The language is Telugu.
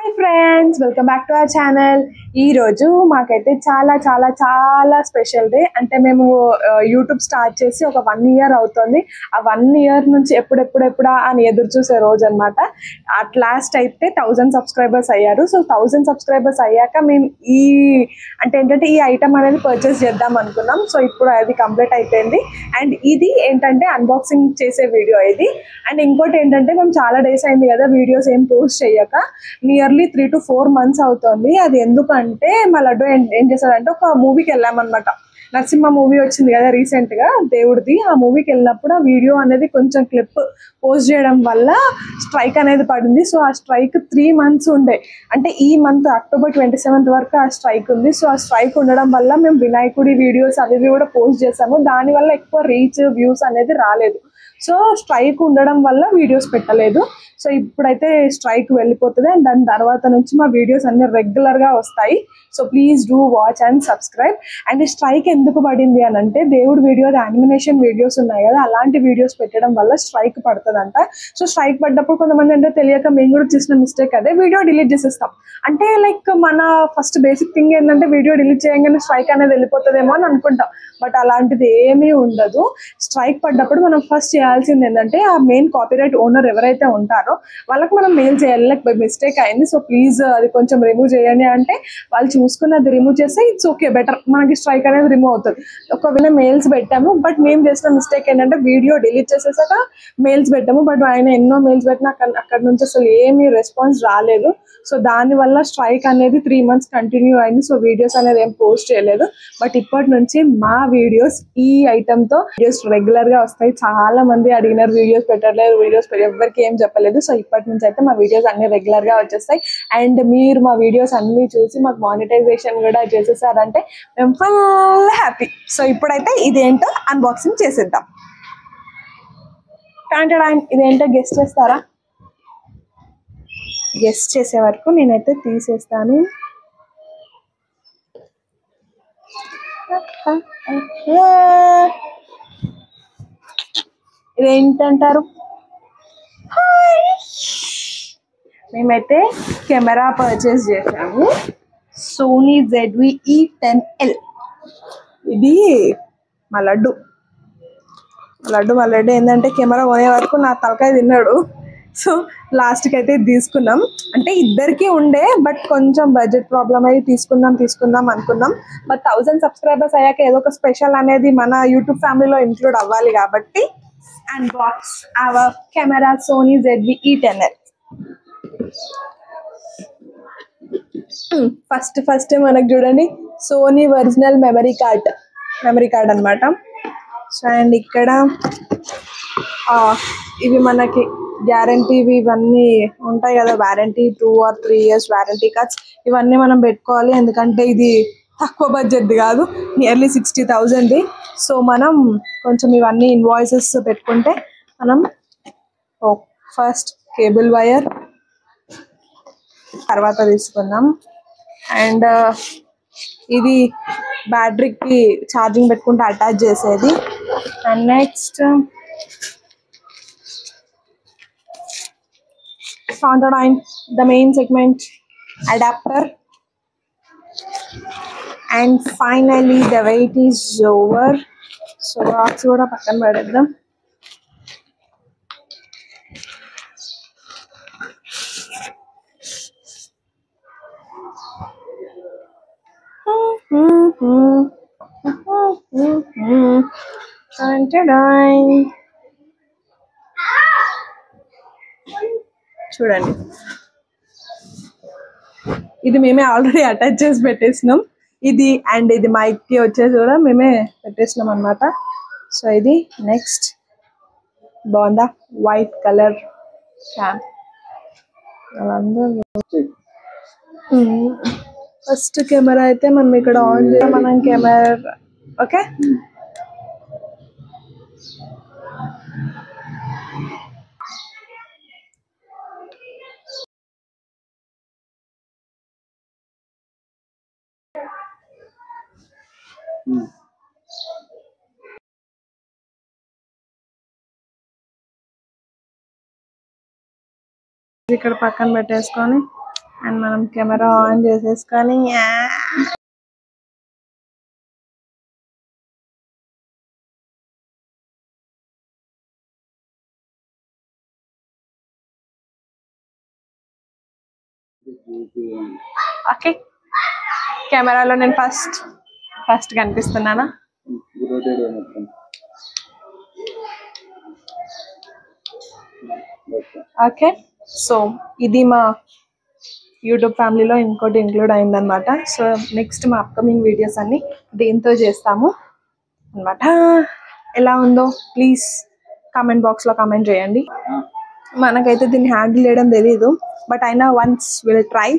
Hi friends, welcome back to our channel. ఈరోజు మాకైతే చాలా చాలా చాలా స్పెషల్ డే. అంటే మేము యూట్యూబ్ స్టార్ట్ చేసి ఒక 1 year అవుతుంది. ఆ 1 year నుంచి ఎప్పుడెప్పుడెప్పుడా అని ఎదురు చూసే రోజు అనమాట. అట్ లాస్ట్ అయితే 1000 సబ్స్క్రైబర్స్ అయ్యారు. సో 1000 సబ్స్క్రైబర్స్ అయ్యాక మేము ఏంటంటే ఈ ఐటమ్ అనేది పర్చేస్ చేద్దాం అనుకున్నాం. సో ఇప్పుడు అది కంప్లీట్ అయిపోయింది. అండ్ ఇది ఏంటంటే అన్బాక్సింగ్ చేసే వీడియో ఇది. అండ్ ఇంకోటి ఏంటంటే మేము చాలా డేస్ అయింది కదా వీడియోస్ ఏం పోస్ట్ చేయక. నియర్లీ 3 to 4 months అవుతుంది. అది ఎందుకంటే మా లడ్డు ఏం చేశాడంటే ఒక మూవీకి వెళ్ళామన్నమాట. నరసింహ మూవీ వచ్చింది కదా రీసెంట్ గా దేవుడిది. ఆ మూవీకి వెళ్ళినప్పుడు ఆ వీడియో అనేది కొంచెం క్లిప్ పోస్ట్ చేయడం వల్ల స్ట్రైక్ అనేది పడింది. సో ఆ స్ట్రైక్ 3 months ఉండే, అంటే ఈ మంత్ October 27th వరకు ఆ స్ట్రైక్ ఉంది. సో ఆ స్ట్రైక్ ఉండడం వల్ల మేము వినాయకుడి వీడియోస్ అవి కూడా పోస్ట్ చేసాము. దానివల్ల ఎక్కువ రీచ్ వ్యూస్ అనేది రాలేదు. సో స్ట్రైక్ ఉండడం వల్ల వీడియోస్ పెట్టలేదు. సో ఇప్పుడైతే స్ట్రైక్ వెళ్ళిపోతుంది అండ్ దాని తర్వాత నుంచి మా వీడియోస్ అన్ని రెగ్యులర్గా వస్తాయి. So please do watch and subscribe. And strike ఎందుకు పడింది అని అంటే దేవుడి వీడియో యానిమేషన్ వీడియోస్ ఉన్నాయి కదా, అలాంటి వీడియోస్ పెట్టడం వల్ల స్ట్రైక్ పడుతుందంట. సో స్ట్రైక్ పడ్డప్పుడు కొంతమంది అంటే తెలియక మేము కూడా చేసిన మిస్టేక్ అదే వీడియో డిలీట్ చేసేస్తాం. అంటే లైక్ మన ఫస్ట్ బేసిక్ థింగ్ ఏంటంటే వీడియో డిలీట్ చేయగానే స్ట్రైక్ అనేది వెళ్ళిపోతుందేమో అని అనుకుంటాం. బట్ అలాంటిది ఏమీ ఉండదు. స్ట్రైక్ పడ్డప్పుడు మనం ఫస్ట్ చేయాల్సింది ఏంటంటే ఆ మెయిన్ కాపీరైట్ ఓనర్ ఎవరైతే ఉంటారో వాళ్ళకి మనం మెయిల్ చేయాలి, లైక్ బై మిస్టేక్ అయింది సో ప్లీజ్ అది కొంచెం రిమూవ్ చేయండి అంటే వాళ్ళు చూసుకుని అది రిమూవ్ చేస్తే ఇట్స్ ఓకే, బెటర్, మనకి స్ట్రైక్ అనేది రిమూవ్ అవుతుంది. ఒకవేళ మెయిల్స్ పెట్టాము బట్ మేము చేసిన మిస్టేక్ ఏంటంటే వీడియో డిలీట్ చేసేసాక మెయిల్స్ పెట్టాము. బట్ ఆయన ఎన్నో మెయిల్స్ పెట్టినా అక్కడ నుంచి అసలు ఏమీ రెస్పాన్స్ రాలేదు. సో దానివల్ల స్ట్రైక్ అనేది 3 months కంటిన్యూ అయింది. సో వీడియోస్ అనేది ఏం పోస్ట్ చేయలేదు. బట్ ఇప్పటి నుంచి మా వీడియోస్ ఈ ఐటమ్తో వీడియోస్ రెగ్యులర్గా వస్తాయి. చాలా మంది అడిగినారు వీడియోస్ పెట్టలేదు, వీడియోస్ ఎవరికి ఏం చెప్పలేదు. సో ఇప్పటి నుంచి అయితే మా వీడియోస్ అన్ని రెగ్యులర్గా వచ్చేస్తాయి. అండ్ మీరు మా వీడియోస్ అన్ని చూసి మాకు మానిటైజేషన్ కూడా చేసేసారంటే మేము ఫుల్ హ్యాపీ. సో ఇప్పుడైతే ఇదేంటో అన్బాక్సింగ్ చేసేద్దాం. ఇదేంటో గెస్ట్ చేస్తారా? గెస్ట్ చేసే వరకు నేనైతే తీసేస్తాను. ఇదేంటంటారు? మేమైతే కెమెరా పర్చేస్ చేసాము, సోనీ ZV-E10L. ఇది మా లడ్డు ఏంటంటే కెమెరా కొనే వరకు నా తలకాయ తిన్నాడు. సో లాస్ట్కి అయితే తీసుకున్నాం. అంటే ఇద్దరికి ఉండే బట్ కొంచెం బడ్జెట్ ప్రాబ్లం అయ్యి తీసుకుందాం అనుకున్నాం. బట్ 1000 సబ్స్క్రైబర్స్ అయ్యాక ఏదో ఒక స్పెషల్ అనేది మన యూట్యూబ్ ఫ్యామిలీలో ఇంక్లూడ్ అవ్వాలి కాబట్టి unbox our camera Sony ZV-E10L. First మనకు చూడండి సోనీ ఒరిజినల్ మెమరీ కార్డ్ అనమాట. సో అండ్ ఇక్కడ ఇవి మనకి గ్యారంటీవి ఇవన్నీ ఉంటాయి కదా, warranty 2 or 3 years warranty cards ఇవన్నీ మనం పెట్టుకోవాలి. ఎందుకంటే ఇది తక్కువ బడ్జెట్ది కాదు, నియర్లీ 60,000ది. సో మనం కొంచెం ఇవన్నీ ఇన్వాయిసెస్ పెట్టుకుంటే మనం ఫస్ట్ కేబుల్ వైర్ తర్వాత తీసుకుందాం. అండ్ ఇది బ్యాటరీకి ఛార్జింగ్ పెట్టుకుంటే అటాచ్ చేసేది. And next the main segment adapter. And finally the wait is over. So box kuda pakkan pededdam. చూడండి, ఇది మేమే ఆల్రెడీ అటాచ్ చేసి పెట్టేసినాం. ఇది అండ్ ఇది మైక్కి వచ్చేసి కూడా మేమే పెట్టేసినాం అనమాట. సో ఇది నెక్స్ట్ బాగుందా, white colour cam. First camera అయితే మనం ఇక్కడ ఆన్ చేయాలి. మనం కెమెరా ఓకే. ఇక్కడ పక్కన పెట్టేసుకొని అండ్ మనం కెమెరా ఆన్ చేసేసుకొని ఓకే కెమెరాలో నేను ఫస్ట్ కనిపిస్తున్నానా ఓకే సో ఇది మా యూట్యూబ్ ఫ్యామిలీలో ఇంకోటి ఇంక్లూడ్ అయిందనమాట. సో నెక్స్ట్ మా అప్కమింగ్ వీడియోస్ అన్ని దీంతో చేస్తాము అనమాట. ఎలా ఉందో ప్లీజ్ కామెంట్ బాక్స్లో కామెంట్ చేయండి. మనకైతే దీన్ని హ్యాండిల్ చేయడం తెలీదు, బట్ అయినా వన్స్ విల్ ట్రై.